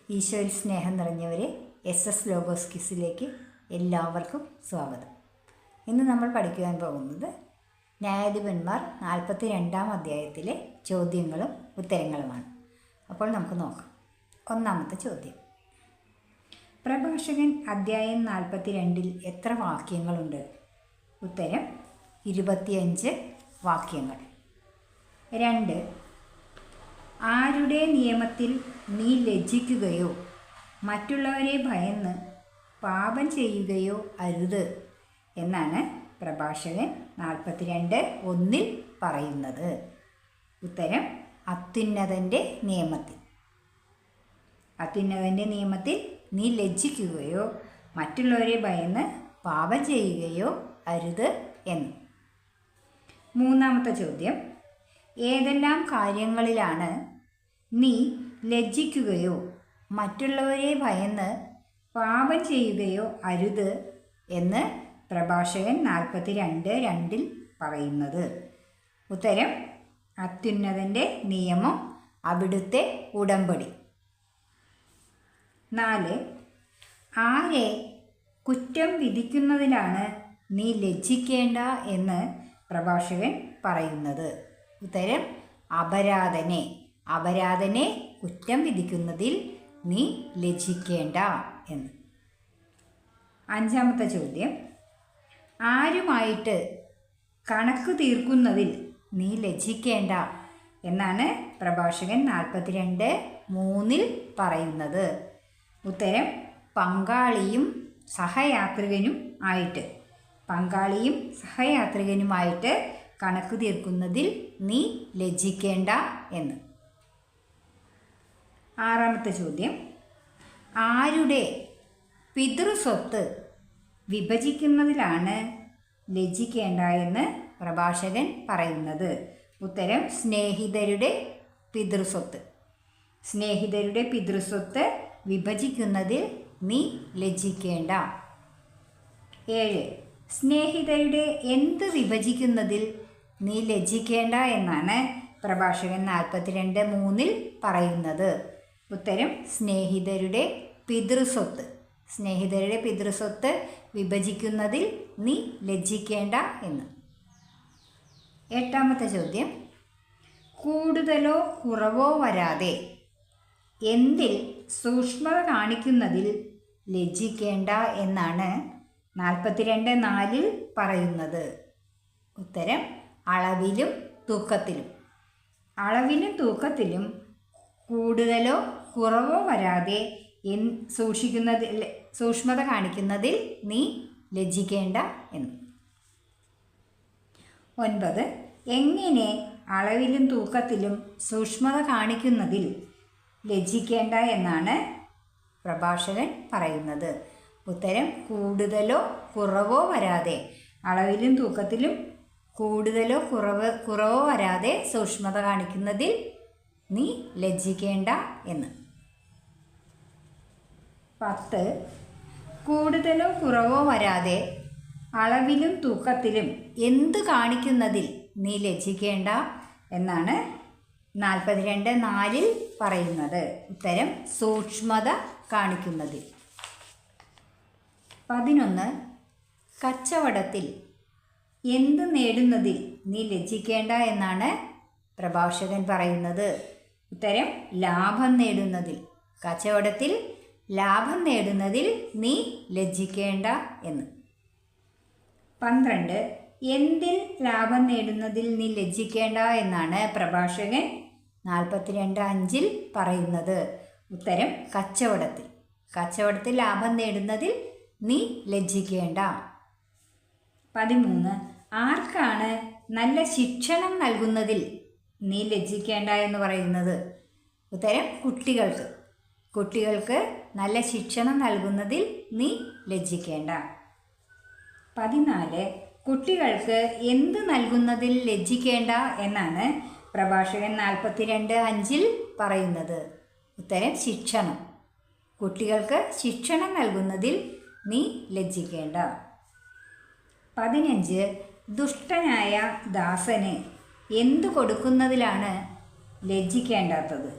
ഈശോയിൽ സ്നേഹം നിറഞ്ഞവരെ, SS logos ക്വിസിലേക്ക് എല്ലാവർക്കും സ്വാഗതം. ഇന്ന് നമ്മൾ പഠിക്കാൻ പോകുന്നത് ന്യായാധിപന്മാർ 42-ാം അധ്യായത്തിലെ ചോദ്യങ്ങളും ഉത്തരങ്ങളുമാണ്. അപ്പോൾ നമുക്ക് നോക്കാം. ഒന്നാമത്തെ ചോദ്യം: പ്രഭാഷകൻ അധ്യായം 42-ൽ എത്ര വാക്യങ്ങളുണ്ട്? ഉത്തരം 25 വാക്യങ്ങൾ. 2. ആരുടെ നിയമത്തിൽ നീ ലജ്ജിക്കുകയോ മറ്റുള്ളവരെ ഭയന്ന് പാപം ചെയ്യുകയോ അരുത് എന്നാണ് പ്രഭാഷകൻ 42:1 പറയുന്നത്. ഉത്തരം അത്യുന്നതൻ്റെ നിയമത്തിൽ. അത്യുന്നതൻ്റെ നിയമത്തിൽ നീ ലജ്ജിക്കുകയോ മറ്റുള്ളവരെ ഭയന്ന് പാപം ചെയ്യുകയോ അരുത് എന്ന്. മൂന്നാമത്തെ ചോദ്യം: ഏതെല്ലാം കാര്യങ്ങളിലാണ് നീ ലജ്ജിക്കുകയോ മറ്റുള്ളവരെ ഭയന്ന് പാപം ചെയ്യുകയോ അരുത് എന്ന് പ്രഭാഷകൻ 42:2 പറയുന്നത്? ഉത്തരം അത്യുന്നതൻ്റെ നിയമം, അവിടുത്തെ ഉടമ്പടി. 4. ആരെ കുറ്റം വിധിക്കുന്നതിലാണ് നീ ലജ്ജിക്കേണ്ട എന്ന് പ്രഭാഷകൻ പറയുന്നത്? ഉത്തരം അപരാധനെ കുറ്റം വിധിക്കുന്നതിൽ നീ ലജ്ജിക്കേണ്ട എന്ന്. 5. ചോദ്യം: ആരുമായിട്ട് കണക്ക് തീർക്കുന്നതിൽ നീ ലജ്ജിക്കേണ്ട എന്നാണ് പ്രഭാഷകൻ 42:3 പറയുന്നത്? ഉത്തരം പങ്കാളിയും സഹയാത്രികനുമായിട്ട് കണക്ക് തീർക്കുന്നതിൽ നീ ലജ്ജിക്കേണ്ട എന്ന്. 6. ചോദ്യം: ആരുടെ പിതൃസ്വത്ത് വിഭജിക്കുന്നതിലാണ് ലജ്ജിക്കേണ്ട എന്ന് പ്രഭാഷകൻ പറയുന്നത്? ഉത്തരം സ്നേഹിതരുടെ പിതൃസ്വത്ത് വിഭജിക്കുന്നതിൽ നീ ലജ്ജിക്കേണ്ട. 7. സ്നേഹിതരുടെ എന്ത് വിഭജിക്കുന്നതിൽ നീ ലജ്ജിക്കേണ്ട എന്നാണ് പ്രഭാഷകൻ 42:3 പറയുന്നത്? ഉത്തരം സ്നേഹിതരുടെ പിതൃസ്വത്ത് വിഭജിക്കുന്നതിൽ നീ ലജ്ജിക്കേണ്ട എന്ന്. 8. ചോദ്യം: കൂടുതലോ കുറവോ വരാതെ എന്തിൽ സൂക്ഷ്മത കാണിക്കുന്നതിൽ ലജ്ജിക്കേണ്ട എന്നാണ് 42:4 പറയുന്നത്? ഉത്തരം അളവിലും തൂക്കത്തിലും കൂടുതലോ കുറവോ വരാതെ സൂക്ഷ്മത കാണിക്കുന്നതിൽ നീ ലജ്ജിക്കേണ്ട എന്ന്. 9. എങ്ങനെ അളവിലും തൂക്കത്തിലും സൂക്ഷ്മത കാണിക്കുന്നതിൽ ലജ്ജിക്കേണ്ട എന്നാണ് പ്രഭാഷകൻ പറയുന്നത്? ഉത്തരം കൂടുതലോ കുറവോ വരാതെ, അളവിലും തൂക്കത്തിലും കൂടുതലോ കുറവോ വരാതെ സൂക്ഷ്മത കാണിക്കുന്നതിൽ നീ ലജ്ജിക്കേണ്ട എന്ന്. 10. കൂടുതലോ കുറവോ വരാതെ അളവിലും തൂക്കത്തിലും എന്ത് കാണിക്കുന്നതിൽ നീ ലജ്ജിക്കേണ്ട എന്നാണ് 42:4 പറയുന്നത്? ഉത്തരം സൂക്ഷ്മത കാണിക്കുന്നതിൽ. 11. കച്ചവടത്തിൽ എന്ത് നേടുന്നതിൽ നീ ലജ്ജിക്കേണ്ട എന്നാണ് പ്രഭാഷകൻ പറയുന്നത്? ഉത്തരം കച്ചവടത്തിൽ ലാഭം നേടുന്നതിൽ നീ ലജ്ജിക്കേണ്ട എന്ന്. 12. എന്തിൽ ലാഭം നേടുന്നതിൽ നീ ലജ്ജിക്കേണ്ട എന്നാണ് പ്രഭാഷകൻ 42:5 പറയുന്നത്? ഉത്തരം കച്ചവടത്തിൽ ലാഭം നേടുന്നതിൽ നീ ലജ്ജിക്കേണ്ട. 13. ആർക്കാണ് നല്ല ശിക്ഷണം നൽകുന്നതിൽ നീ ലജ്ജിക്കേണ്ട എന്ന് പറയുന്നത്? ഉത്തരം കുട്ടികൾക്ക് നല്ല ശിക്ഷണം നൽകുന്നതിൽ നീ ലജ്ജിക്കേണ്ട. 14. കുട്ടികൾക്ക് എന്ത് നൽകുന്നതിൽ ലജ്ജിക്കേണ്ട എന്നാണ് പ്രഭാഷകൻ 42:5 പറയുന്നത്? ഉത്തരം കുട്ടികൾക്ക് ശിക്ഷണം നൽകുന്നതിൽ നീ ലജ്ജിക്കേണ്ട. 15. ദുഷ്ടനായ ദാസന് എന്തു കൊടുക്കുന്നതിലാണ് ലജ്ജിക്കേണ്ടാത്തത്?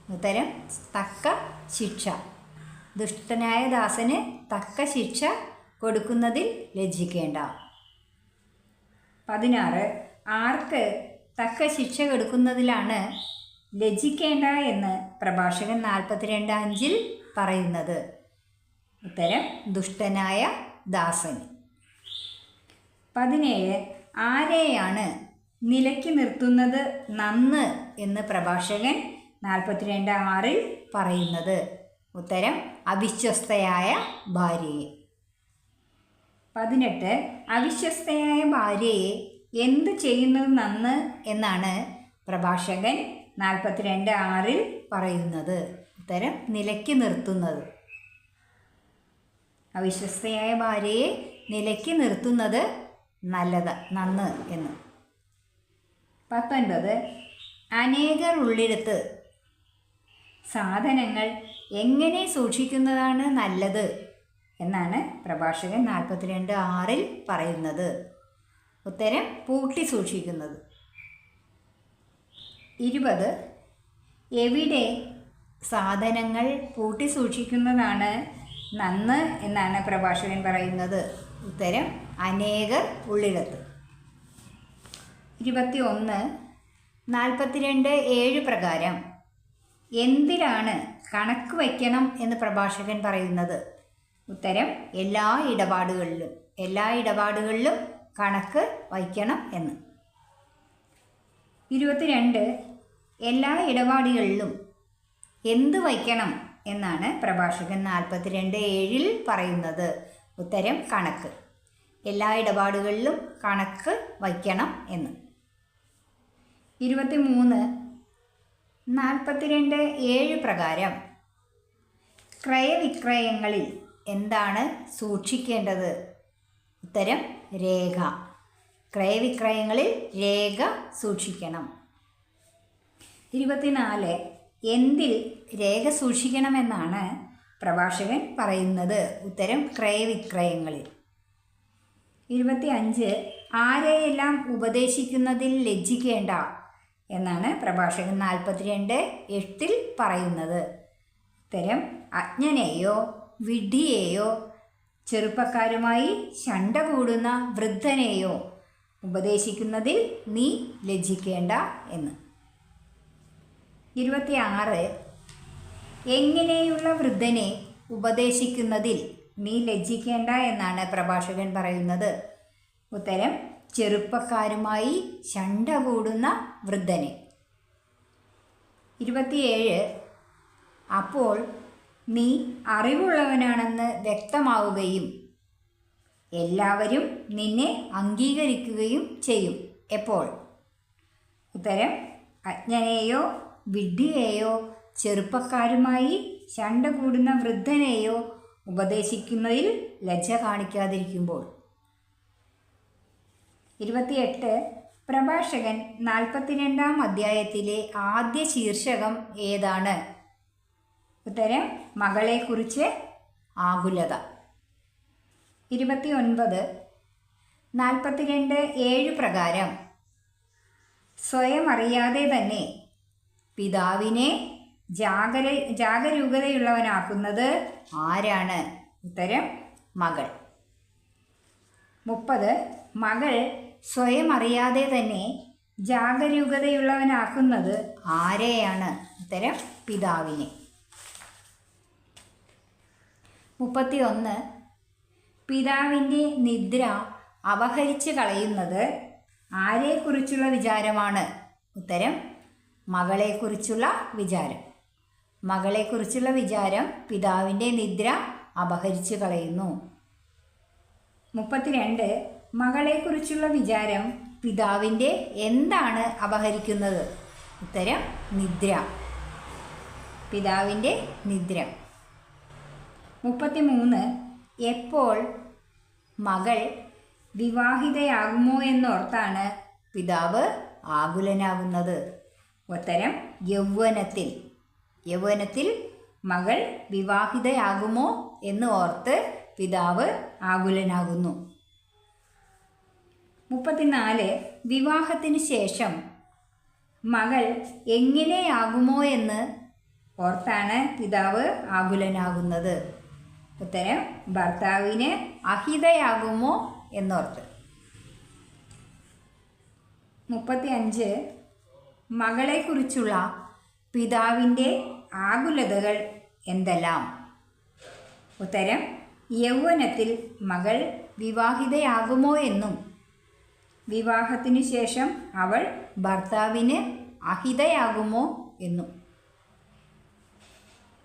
ഉത്തരം തക്ക ശിക്ഷ. ദുഷ്ടനായ ദാസന് തക്ക ശിക്ഷ കൊടുക്കുന്നതിൽ ലജ്ജിക്കേണ്ട. 16. ആർക്ക് തക്ക ശിക്ഷ കൊടുക്കുന്നതിലാണ് ലജ്ജിക്കേണ്ട എന്ന് പ്രഭാഷകൻ 42:5 പറയുന്നത്? ഉത്തരം ദുഷ്ടനായ ദാസൻ. 17. ആരെയാണ് നിലയ്ക്ക് നിർത്തുന്നത് നന്ന് എന്ന് പ്രഭാഷകൻ 42:6 പറയുന്നത്? ഉത്തരം അവിശ്വസ്തയായ ഭാര്യയെ. 18. അവിശ്വസ്തയായ ഭാര്യയെ എന്ത് ചെയ്യുന്നത് നന്ന് എന്നാണ് പ്രഭാഷകൻ 42:6 പറയുന്നത്? ഉത്തരം നിലയ്ക്ക് നിർത്തുന്നത്. അവിശ്വസ്തയായ ഭാര്യയെ നിലയ്ക്ക് നിർത്തുന്നത് നന്ന് എന്ന്. 19. അനേകർ ഉള്ളിടത്ത് സാധനങ്ങൾ എങ്ങനെ സൂക്ഷിക്കുന്നതാണ് നല്ലത് എന്നാണ് പ്രഭാഷകൻ 42:6 പറയുന്നത്? ഉത്തരം പൂട്ടി സൂക്ഷിക്കുന്നത്. 20. എവിടെ സാധനങ്ങൾ പൂട്ടി സൂക്ഷിക്കുന്നതാണ് നന്ന് എന്നാണ് പ്രഭാഷകൻ പറയുന്നത്? ഉത്തരം അനേകർ ഉള്ളിടത്ത്. 21. 42:7 പ്രകാരം എന്തിലാണ് കണക്ക് വയ്ക്കണം എന്ന് പ്രഭാഷകൻ പറയുന്നത്? ഉത്തരം എല്ലാ ഇടപാടുകളിലും കണക്ക് വയ്ക്കണം എന്ന്. 22. എല്ലാ ഇടപാടുകളിലും എന്ത് വയ്ക്കണം എന്നാണ് പ്രഭാഷകൻ 42:7 പറയുന്നത്? ഉത്തരം കണക്ക്. എല്ലാ ഇടപാടുകളിലും കണക്ക് വയ്ക്കണം എന്ന്. 23. 42:7 പ്രകാരം ക്രയവിക്രയങ്ങളിൽ എന്താണ് സൂക്ഷിക്കേണ്ടത്? ഉത്തരം രേഖ. ക്രയവിക്രയങ്ങളിൽ രേഖ സൂക്ഷിക്കണം. 24. എന്തിൽ രേഖ സൂക്ഷിക്കണമെന്നാണ് പ്രഭാഷകൻ പറയുന്നത്? ഉത്തരം ക്രയവിക്രയങ്ങളിൽ. 25. ആരെയെല്ലാം ഉപദേശിക്കുന്നതിൽ ലജ്ജിക്കേണ്ട എന്നാണ് പ്രഭാഷകൻ 42:8 പറയുന്നത്? ഉത്തരം അജ്ഞനെയോ വിഡ്ഢിയെയോ ചെറുപ്പക്കാരുമായി ശണ്ട കൂടുന്ന വൃദ്ധനെയോ ഉപദേശിക്കുന്നതിൽ നീ ലജ്ജിക്കേണ്ട എന്ന്. 26. എങ്ങനെയുള്ള വൃദ്ധനെ ഉപദേശിക്കുന്നതിൽ നീ ലജ്ജിക്കേണ്ട എന്നാണ് പ്രഭാഷകൻ പറയുന്നത്? ഉത്തരം ചെറുപ്പക്കാരുമായി ശണ്ട കൂടുന്ന വൃദ്ധനെ. 27. അപ്പോൾ നീ അറിവുള്ളവനാണെന്ന് വ്യക്തമാവുകയും എല്ലാവരും നിന്നെ അംഗീകരിക്കുകയും ചെയ്യും. എപ്പോൾ? ഉത്തരം അജ്ഞനെയോ വിഡ്ഢിയെയോ ചെറുപ്പക്കാരുമായി ശണ്ട കൂടുന്ന വൃദ്ധനെയോ ഉപദേശിക്കുന്നതിൽ ലജ്ജ കാണിക്കാതിരിക്കുമ്പോൾ. 28. പ്രഭാഷകൻ 42-ാം അധ്യായത്തിലെ ആദ്യ ശീർഷകം ഏതാണ്? ഉത്തരം മകളെക്കുറിച്ച് ആകുലത. 29. 42:7 പ്രകാരം സ്വയം അറിയാതെ തന്നെ പിതാവിനെ ജാഗരൂകതയുള്ളവനാക്കുന്നത് ആരാണ്? ഉത്തരം മകൾ. 30. മകൾ സ്വയം അറിയാതെ തന്നെ ജാഗരൂകതയുള്ളവനാക്കുന്നത് ആരെയാണ്? ഉത്തരം പിതാവിനെ. 31. പിതാവിൻ്റെ നിദ്ര അപഹരിച്ച് കളയുന്നത് ആരെക്കുറിച്ചുള്ള വിചാരമാണ്? ഉത്തരം മകളെക്കുറിച്ചുള്ള വിചാരം. മകളെക്കുറിച്ചുള്ള വിചാരം പിതാവിൻ്റെ നിദ്ര അപഹരിച്ച് കളയുന്നു. 32. മകളെക്കുറിച്ചുള്ള വിചാരം പിതാവിൻ്റെ എന്താണ് അപഹരിക്കുന്നത്? ഉത്തരം നിദ്ര. പിതാവിൻ്റെ നിദ്ര. 33. എപ്പോൾ മകൾ വിവാഹിതയാകുമോ എന്നോർത്താണ് പിതാവ് ആകുലനാകുന്നത്? ഉത്തരം യൗവനത്തിൽ. യൗവനത്തിൽ മകൾ വിവാഹിതയാകുമോ എന്ന് ഓർത്ത് പിതാവ് ആകുലനാകുന്നു. 34. വിവാഹത്തിന് ശേഷം മകൾ എങ്ങനെയാകുമോ എന്ന് ഓർത്താണ് പിതാവ് ആകുലനാകുന്നത്. ഉത്തരം ഭർത്താവിന് അഹിതയാകുമോ എന്നോർത്ത്. 35 മകളെക്കുറിച്ചുള്ള പിതാവിൻ്റെ ആകുലതകൾ എന്തെല്ലാം? ഉത്തരം യൗവനത്തിൽ മകൾ വിവാഹിതയാകുമോ എന്നും വിവാഹത്തിനു ശേഷം അവൾ ഭർത്താവിന് അഹിതയാകുമോ എന്നും.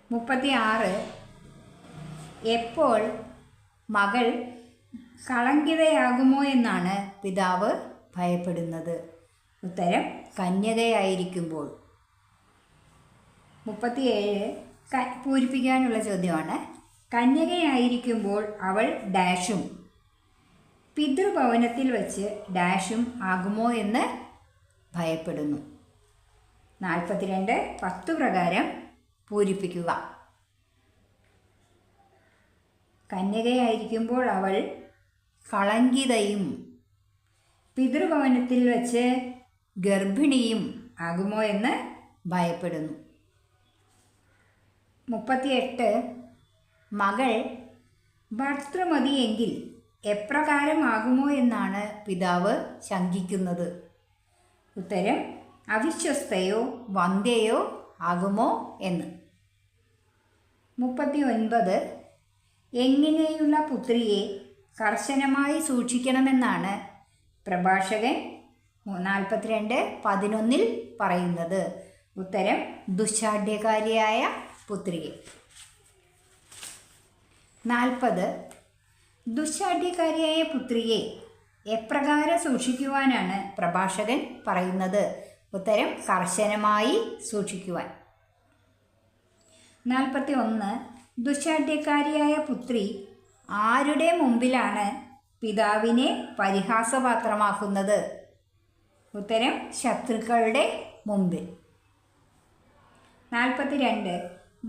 36 എപ്പോൾ മകൾ കളങ്കിതയാകുമോ എന്നാണ് പിതാവ് ഭയപ്പെടുന്നത്? ഉത്തരം കന്യകയായിരിക്കുമ്പോൾ. 37 പൂരിപ്പിക്കാനുള്ള ചോദ്യമാണ്. കന്യകയായിരിക്കുമ്പോൾ അവൾ ഡാഷും പിതൃഭവനത്തിൽ വച്ച് ഡാഷും ആകുമോ എന്ന് ഭയപ്പെടുന്നു. 42 10 പ്രകാരം പൂരിപ്പിക്കുക. കന്യകയായിരിക്കുമ്പോൾ അവൾ കളങ്കിതയും പിതൃഭവനത്തിൽ വച്ച് ഗർഭിണിയും ആകുമോ എന്ന് ഭയപ്പെടുന്നു. 38 മകൾ ഭർത്തൃമതിയെങ്കിൽ എപ്രകാരമാകുമോ എന്നാണ് പിതാവ് ശങ്കിക്കുന്നത്? ഉത്തരം അവിശ്വസ്തയോ വന്ധ്യയോ ആകുമോ എന്ന്. 39 എങ്ങനെയുള്ള പുത്രിയെ കർശനമായി സൂക്ഷിക്കണമെന്നാണ് പ്രഭാഷകൻ 42:11 പറയുന്നത്? ഉത്തരം ദുശ്ശാഠ്യകാരിയായ പുത്രിയെ. 40 ദുശ്ശാഠ്യകാരിയായ പുത്രിയെ എപ്രകാരം സൂക്ഷിക്കുവാനാണ് പ്രഭാഷകൻ പറയുന്നത്? ഉത്തരം കർശനമായി സൂക്ഷിക്കുവാൻ. 41 ദുശ്ശാഠ്യക്കാരിയായ പുത്രി ആരുടെ മുമ്പിലാണ് പിതാവിനെ പരിഹാസപാത്രമാക്കുന്നത്? ഉത്തരം ശത്രുക്കളുടെ മുമ്പിൽ. 42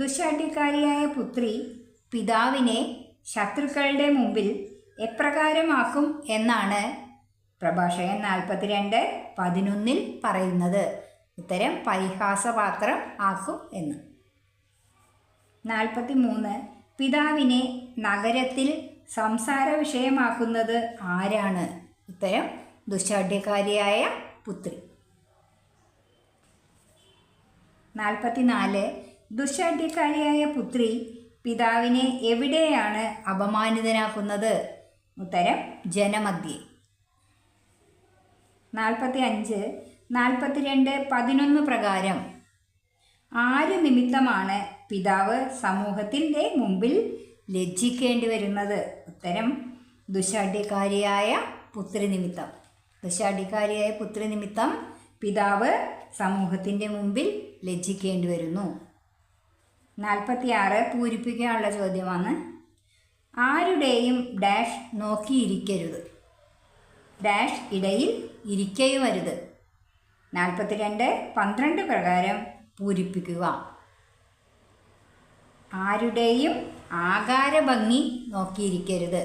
ദുശ്ശാഠ്യക്കാരിയായ പുത്രി പിതാവിനെ ശത്രുക്കളുടെ മുമ്പിൽ എപ്രകാരമാക്കും എന്നാണ് പ്രഭാഷകൻ 42:11 പറയുന്നത്? ഉത്തരം പരിഹാസപാത്രം ആക്കും എന്ന്. 43 പിതാവിനെ നഗരത്തിൽ സംസാര വിഷയമാക്കുന്നത് ആരാണ്? ഉത്തരം ദുശ്ശാഠ്യക്കാരിയായ പുത്രി. 44 ദുശ്ശാഠ്യക്കാരിയായ പുത്രി പിതാവിനെ എവിടെയാണ് അപമാനിതനാക്കുന്നത്? ഉത്തരം ജനമധ്യേ. 45 42:11 പ്രകാരം ആര് നിമിത്തമാണ് പിതാവ് സമൂഹത്തിൻ്റെ മുമ്പിൽ ലജ്ജിക്കേണ്ടി വരുന്നത്? ഉത്തരം ദുശ്ശാഠ്യക്കാരിയായ പുത്രി നിമിത്തം. ദുശ്ശാഠ്യക്കാരിയായ പുത്രി നിമിത്തം പിതാവ് സമൂഹത്തിൻ്റെ മുമ്പിൽ ലജ്ജിക്കേണ്ടി വരുന്നു. 46 പൂരിപ്പിക്കാനുള്ള ചോദ്യമാണ്. ആരുടെയും ഡാഷ് നോക്കിയിരിക്കരുത്, ഡാഷ് ഇടയിൽ ഇരിക്കയുമരുത്. 42:12 പ്രകാരം പൂരിപ്പിക്കുക. ആരുടെയും ആകാരഭംഗി നോക്കിയിരിക്കരുത്.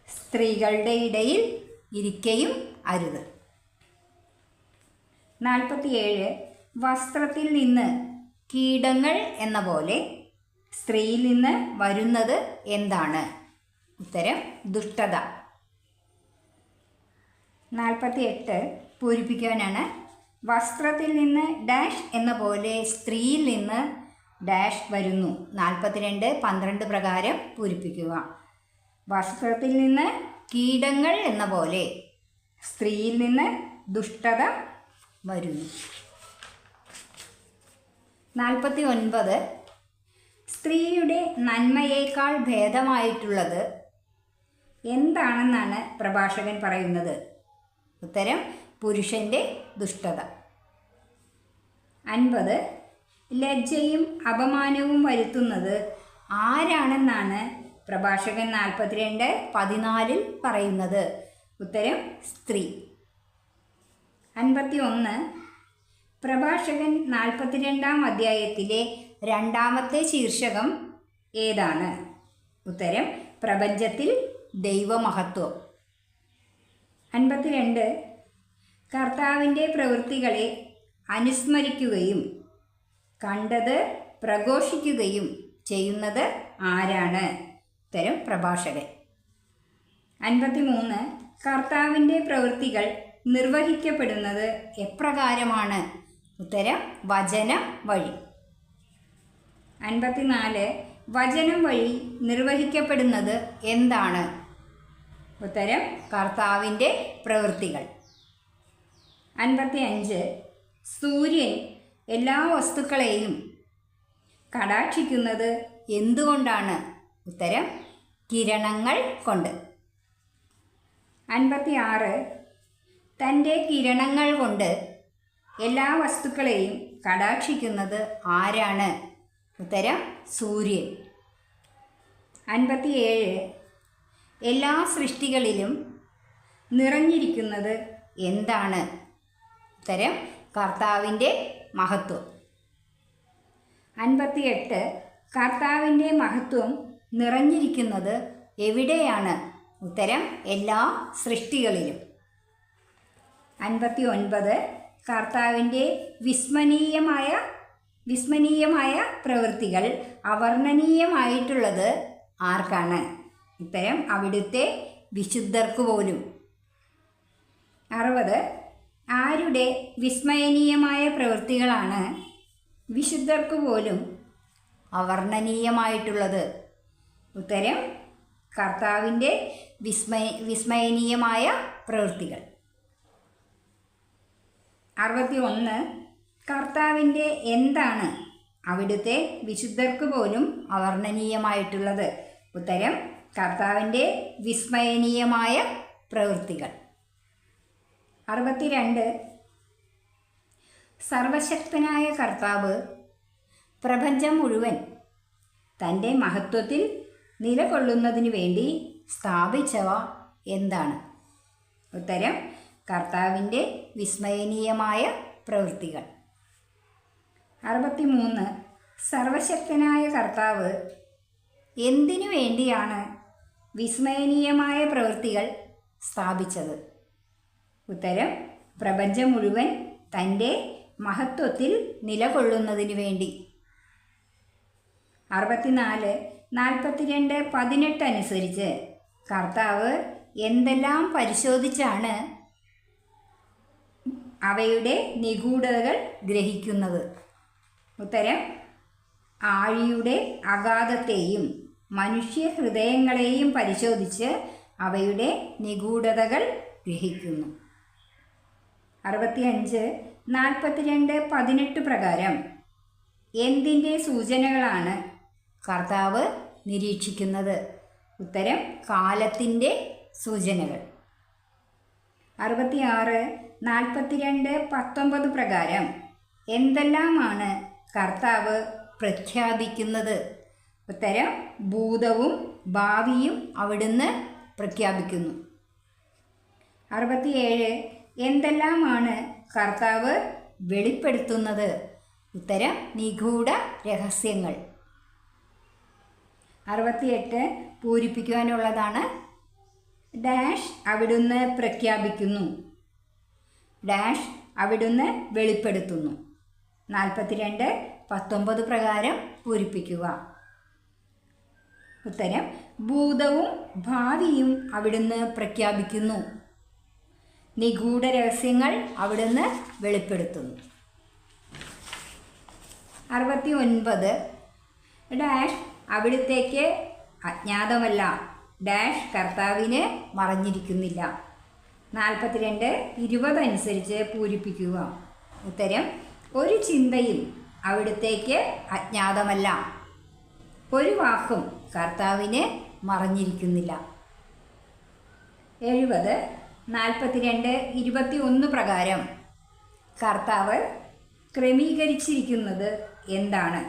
സ്ത്രീകളുടെ ഇടയിൽ ഇരിക്കയും അരുത്. 47 വസ്ത്രത്തിൽ നിന്ന് കീടങ്ങൾ എന്ന പോലെ സ്ത്രീയിൽ നിന്ന് വരുന്നത് എന്താണ്? ഉത്തരം ദുഷ്ടത. 48 പൂരിപ്പിക്കാനാണ്. വസ്ത്രത്തിൽ നിന്ന് ഡാഷ് എന്ന പോലെ സ്ത്രീയിൽ നിന്ന് ഡാഷ് വരുന്നു. 42:12 പ്രകാരം പൂരിപ്പിക്കുക. വസ്ത്രത്തിൽ നിന്ന് കീടങ്ങൾ എന്ന പോലെ സ്ത്രീയിൽ നിന്ന് ദുഷ്ടത വരുന്നു. 49 സ്ത്രീയുടെ നന്മയേക്കാൾ ഭേദമായിട്ടുള്ളത് എന്താണെന്നാണ് പ്രഭാഷകൻ പറയുന്നത്? ഉത്തരം പുരുഷൻ്റെ ദുഷ്ടത. 50 ലജ്ജയും അപമാനവും വരുത്തുന്നത് ആരാണെന്നാണ് പ്രഭാഷകൻ 42:14 പറയുന്നത്? ഉത്തരം സ്ത്രീ. 51 പ്രഭാഷകൻ 42-ാം അധ്യായത്തിലെ രണ്ടാമത്തെ ശീർഷകം ഏതാണ്? ഉത്തരം പ്രപഞ്ചത്തിൽ ദൈവമഹത്വം. 52 കർത്താവിൻ്റെ പ്രവൃത്തികളെ അനുസ്മരിക്കുകയും കണ്ടത് പ്രഘോഷിക്കുകയും ചെയ്യുന്നത് ആരാണ്? ഉത്തരം പ്രഭാഷകൻ. 53. കർത്താവിൻ്റെ പ്രവൃത്തികൾ നിർവഹിക്കപ്പെടുന്നത് എപ്രകാരമാണ്? ഉത്തരം വചനം വഴി. 54. വചനം വഴി നിർവഹിക്കപ്പെടുന്നത് എന്താണ്? ഉത്തരം കർത്താവിൻ്റെ പ്രവൃത്തികൾ. 55. സൂര്യൻ എല്ലാ വസ്തുക്കളെയും കടാക്ഷിക്കുന്നത് എന്തുകൊണ്ടാണ്? ഉത്തരം കിരണങ്ങൾ കൊണ്ട്. 56. തൻ്റെ കിരണങ്ങൾ കൊണ്ട് എല്ലാ വസ്തുക്കളെയും കടാക്ഷിക്കുന്നത് ആരാണ്? ഉത്തരം സൂര്യൻ. 57. എല്ലാ സൃഷ്ടികളിലും നിറഞ്ഞിരിക്കുന്നത് എന്താണ്? ഉത്തരം കർത്താവിൻ്റെ മഹത്വം. 58. കർത്താവിൻ്റെ മഹത്വം നിറഞ്ഞിരിക്കുന്നത് എവിടെയാണ്? ഉത്തരം എല്ലാ സൃഷ്ടികളിലും. 59. കർത്താവിൻ്റെ വിസ്മരണീയമായ പ്രവൃത്തികൾ അവർണ്ണനീയമായിട്ടുള്ളത് ആർക്കാണ്? ഉത്തരം അവിടുത്തെ വിശുദ്ധർക്ക് പോലും. 60. ആരുടെ വിസ്മയനീയമായ പ്രവൃത്തികളാണ് വിശുദ്ധർക്ക് പോലും അവർണ്ണനീയമായിട്ടുള്ളത്? ഉത്തരം കർത്താവിൻ്റെ വിസ്മയനീയമായ പ്രവൃത്തികൾ. 61. കർത്താവിൻ്റെ എന്താണ് അവിടുത്തെ വിശുദ്ധർക്ക് പോലും അവർണ്ണനീയമായിട്ടുള്ളത്? ഉത്തരം കർത്താവിൻ്റെ വിസ്മയനീയമായ പ്രവൃത്തികൾ. 62. സർവശക്തനായ കർത്താവ് പ്രപഞ്ചം മുഴുവൻ തൻ്റെ മഹത്വത്തിൽ നിലകൊള്ളുന്നതിന് വേണ്ടി സ്ഥാപിച്ചവ എന്താണ്? ഉത്തരം കർത്താവിൻ്റെ വിസ്മയനീയമായ പ്രവൃത്തികൾ. 63. സർവശക്തനായ കർത്താവ് എന്തിനു വേണ്ടിയാണ് വിസ്മയനീയമായ പ്രവൃത്തികൾ സ്ഥാപിച്ചത്? ഉത്തരം പ്രപഞ്ചം മുഴുവൻ തൻ്റെ മഹത്വത്തിൽ നിലകൊള്ളുന്നതിന് വേണ്ടി. 64. 42:18 അനുസരിച്ച് കർത്താവ് എന്തെല്ലാം പരിശോധിച്ചാണ് അവയുടെ നിഗൂഢതകൾ ഗ്രഹിക്കുന്നത്? ഉത്തരം ആഴിയുടെ അഗാധത്തെയും മനുഷ്യ ഹൃദയങ്ങളെയും പരിശോധിച്ച് അവയുടെ നിഗൂഢതകൾ ഗ്രഹിക്കുന്നു. 65. 42:18 പ്രകാരം എന്തിൻ്റെ സൂചനകളാണ് കർത്താവ് നിരീക്ഷിക്കുന്നത്? ഉത്തരം കാലത്തിൻ്റെ സൂചനകൾ. 66. 42:19 പ്രകാരം എന്തെല്ലാമാണ് കർത്താവ് പ്രഖ്യാപിക്കുന്നത്? ഉത്തരം ഭൂതവും ഭാവിയും അവിടുന്ന് പ്രഖ്യാപിക്കുന്നു. 67. എന്തെല്ലാമാണ് കർത്താവ് വെളിപ്പെടുത്തുന്നത്? ഉത്തരം നിഗൂഢ രഹസ്യങ്ങൾ. 68 പൂരിപ്പിക്കുവാനുള്ളതാണ്. ഡാഷ് അവിടുന്ന് പ്രഖ്യാപിക്കുന്നു, ഡാഷ് അവിടുന്ന് വെളിപ്പെടുത്തുന്നു. 42:19 പ്രകാരം പൂരിപ്പിക്കുക. ഉത്തരം ഭൂതവും ഭാവിയും അവിടുന്ന് പ്രഖ്യാപിക്കുന്നു, നിഗൂഢ രഹസ്യങ്ങൾ അവിടുന്ന് വെളിപ്പെടുത്തുന്നു. 69 ഡാഷ് അവിടുത്തേക്ക് അജ്ഞാതമല്ല, ഡാഷ് കർത്താവിന് മറഞ്ഞിരിക്കുന്നില്ല. 42:20 അനുസരിച്ച് പൂരിപ്പിക്കുക. ഉത്തരം ഒരു ചിന്തയും അവിടുത്തേക്ക് അജ്ഞാതമല്ല, ഒരു വാക്കും കർത്താവിന് മറഞ്ഞിരിക്കുന്നില്ല. 70 42:21 പ്രകാരം കർത്താവ് ക്രമീകരിച്ചിരിക്കുന്നത് എന്താണ്?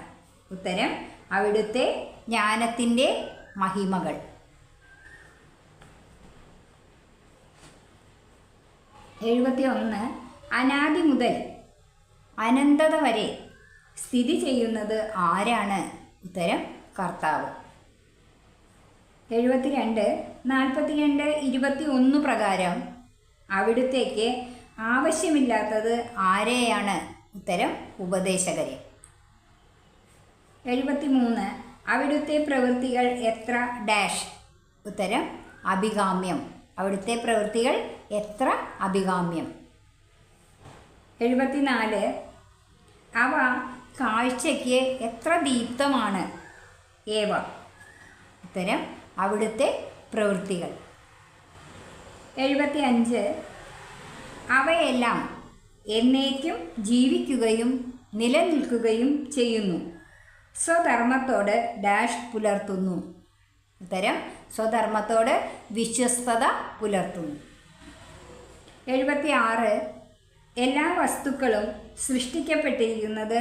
ഉത്തരം അവിടുത്തെ ജ്ഞാനത്തിൻ്റെ മഹിമകൾ. 71 അനാദി മുതൽ അനന്തത വരെ സ്ഥിതി ചെയ്യുന്നത് ആരാണ്? ഉത്തരം കർത്താവ്. 72 42:21 പ്രകാരം അവിടുത്തേക്ക് ആവശ്യമില്ലാത്തത് ആരെയാണ്? ഉത്തരം ഉപദേശകരെ. 73. അവിടുത്തെ പ്രവൃത്തികൾ എത്ര ഡാഷ്. ഉത്തരം അഭികാമ്യം. അവിടുത്തെ പ്രവൃത്തികൾ എത്ര അഭികാമ്യം. 74. അവ കാഴ്ചയ്ക്ക് എത്ര ദീപ്തമാണ്. ഏവ. ഉത്തരം അവിടുത്തെ പ്രവൃത്തികൾ. 75. അവയെല്ലാം എന്നേക്കും ജീവിക്കുകയും നിലനിൽക്കുകയും ചെയ്യുന്നു. സ്വധർമ്മത്തോട് ഡാഷ് പുലർത്തുന്നു. ഉത്തരം സ്വധർമ്മത്തോട് വിശ്വസ്തത പുലർത്തുന്നു. 76. എല്ലാ വസ്തുക്കളും സൃഷ്ടിക്കപ്പെട്ടിരിക്കുന്നത്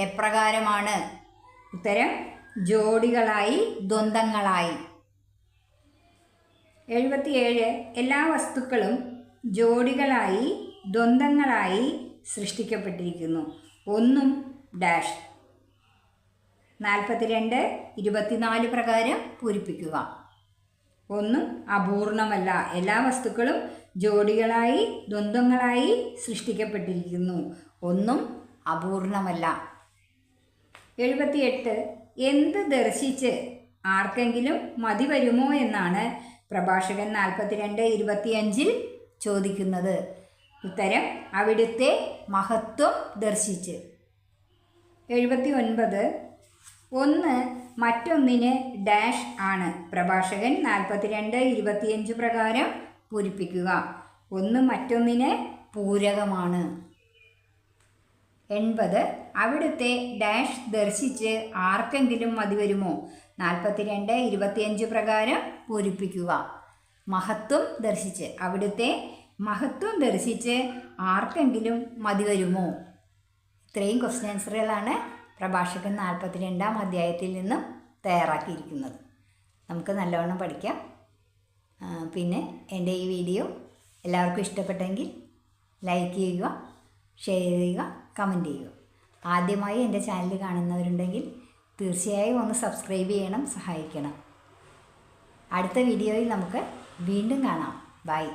എപ്രകാരമാണ്. ഉത്തരം ജോഡികളായി ദ്വന്ദ്ങ്ങളായി. 77. എല്ലാ വസ്തുക്കളും ജോഡികളായി ദ്വന്ദ്ങ്ങളായി സൃഷ്ടിക്കപ്പെട്ടിരിക്കുന്നു. ഒന്നും ഡാഷ്. 42. 24 പ്രകാരം പൂരിപ്പിക്കുക. ഒന്നും അപൂർണമല്ല. എല്ലാ വസ്തുക്കളും ജോഡികളായി ദ്വന്ദ്ങ്ങളായി സൃഷ്ടിക്കപ്പെട്ടിരിക്കുന്നു. ഒന്നും അപൂർണമല്ല. 78. എന്ത് ദർശിച്ച് ആർക്കെങ്കിലും മതി വരുമോ എന്നാണ് പ്രഭാഷകൻ 42:25 ചോദിക്കുന്നത്. ഉത്തരം അവിടുത്തെ മഹത്വം ദർശിച്ച്. 79. ഒന്ന് മറ്റൊന്നിന് ഡാഷ് ആണ്. പ്രഭാഷകൻ 42:25 പ്രകാരം പൂരിപ്പിക്കുക. ഒന്ന് മറ്റൊന്നിന് പൂരകമാണ്. 80. അവിടുത്തെ ഡാഷ് ദർശിച്ച് ആർക്കെങ്കിലും മതി വരുമോ. 42:25 പ്രകാരം പൂരിപ്പിക്കുക. മഹത്വം ദർശിച്ച്. അവിടുത്തെ മഹത്വം ദർശിച്ച് ആർക്കെങ്കിലും മതി വരുമോ. ഇത്രയും ക്വസ്റ്റ്യൻ ആൻസറുകളാണ് പ്രഭാഷകൻ 42-ാം അധ്യായത്തിൽ നിന്നും തയ്യാറാക്കിയിരിക്കുന്നത്. നമുക്ക് നല്ലവണ്ണം പഠിക്കാം. പിന്നെ എൻ്റെ ഈ വീഡിയോ എല്ലാവർക്കും ഇഷ്ടപ്പെട്ടെങ്കിൽ ലൈക്ക് ചെയ്യുക, ഷെയർ ചെയ്യുക, കമൻറ്റ് ചെയ്യുക. ആദ്യമായി എൻ്റെ ചാനൽ കാണുന്നവരുണ്ടെങ്കിൽ തീർച്ചയായും ഒന്ന് സബ്സ്ക്രൈബ് ചെയ്യണം, സഹായിക്കണം. അടുത്ത വീഡിയോയിൽ നമുക്ക് വീണ്ടും കാണാം. ബൈ.